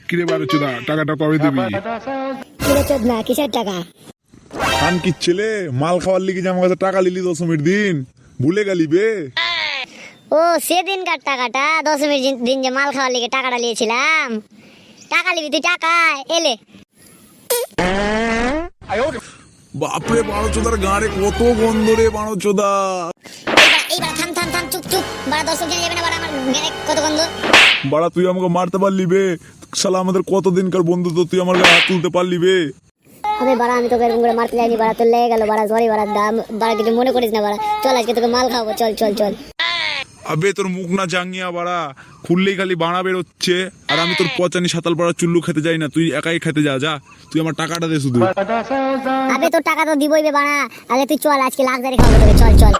কিরে বারো চোদা, টাকাটা কবে দিবি? কিরে চোদ না, কিসের টাকা? খান কি ছেলে, মাল খাওয়ার লিগে যে আমার কাছে টাকা লিলি দশমীর দিন, ভুলে গেলি বে? ও সেদিনকার টাকাটা, দশমীর দিন যে মাল খাওয়ার লিগে টাকাটা নিয়েছিলাম। টাকা নিবি তুই, টাকা এলে। বাপরে বারো চোদার গাঁড়ে কত গন্ধ রে বারো চোদা। এইবার থাম থাম থাম, চুপ চুপ, বাড়া দর্শক জেনে যাবে না বাড়া আমার গায়ে কত গন্ধ। বাড়া তুই আমাকে মারতে পারলি বে? শালা আমাদের কতদিনকার বন্ধুত্ব, তুই আমার গায়ে হাত তুলতে পারলি বে? আবে বাড়া আমি তোকে এরকম করে মারতে যাইনি বাড়া, তোর লেগে গেল বাড়া, সরি বাড়া, বাড়া কিছু মনে করিস না বাড়া, চল আজকে তোকে মাল খাওয়াবো, চল চল চল। আবে তোর মুখ না জাঙ্গিয়া বাড়া, খুললেই খালি বাড়া বেরোচ্ছে। আর আমি তোর পচানি সাতাল পাড়া চুল্লু খেতে যাই না, তুই একাই খেতে যা, যা তুই আমার টাকাটা দে শুধু। আবে তোর টাকা তো দিবই বে বাড়া, আগে তুই চল আজকে লাক্সারি খাওয়াবো তোকে, চল চল।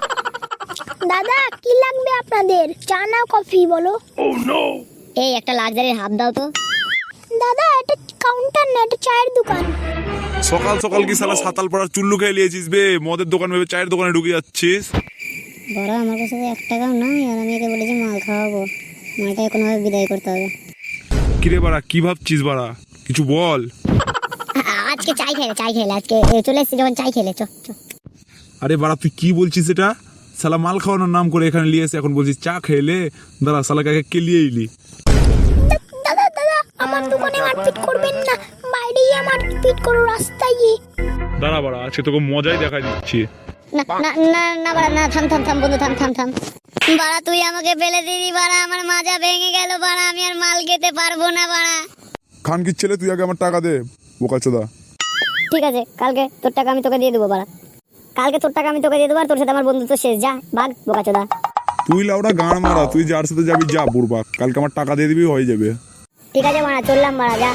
দাদা কি লাগবে আপনাদের, চা না কফি বলো? এই একটা লাক্সারির হাফ দাও তো। দাদা এটা কাউন্টার না, এটা চায়ের দোকান। সকাল সকাল কি শালা সাতাল পাড়ার চুল্লু খেয়ে নিয়েছিস বে? মদের দোকান ভেবে চায়ের দোকানে ঢুকে যাচ্ছিস? বাড়া আমার কাছে তো 1 টাকাও নাই, আর আমি একে বলেছি মাল খাওয়াবো, মালটাকে কোনোভাবে বিদায় করতে হবে। কিরে বাড়া, কি ভাবছিস বাড়া, কিছু বল। আজকে চাই খেলে আজকে চলে এসেছি যখন চাই খেলে, চ চ। আরে বাড়া তুই কি বলছিস এটা? শালা মাল খাওয়ানোর নাম করে এখানে নিয়ে এসে এখন বলছিস চা খেলে? দাঁড়া শালাকে আগে কেলিয়ে এলি। দাদা দাদা আমার দোকানে মারপিট করবেন না, বাইরেই মারপিট করো, রাস্তায় গিয়ে। দাঁড়া বাড়া, আজকে তোকে মজাই দেখা দিচ্ছি। না না না না বাড়া, না থাম থাম থাম বন্ধু, থাম থাম থাম। বাড়া তুই আমাকে ফেলে দিবি বাড়া, আমার মাজা ভেঙে গেল বাড়া, আমি আর মাল খেতে পারবো না বাড়া। খান কি ছেলে, তুই আগে আমার টাকা দে বোকাচোদা। ঠিক আছে, কালকে তোর টাকা আমি তোকে দিয়ে দেবো বাড়া, কালকে তোর টাকা আমি তোকে দিয়ে দেবো, আর তোর সাথে আমার বন্ধুত্ব শেষ, যা ভাগ বোকাচোদা। তুই লাউডা গান মারা, তুই যার সাথে যাবি যা বুড়বা, কালকে আমার টাকা দিয়ে দিবি হয়ে যাবে। ঠিক আছে বাড়া, চললাম বাড়া, যা।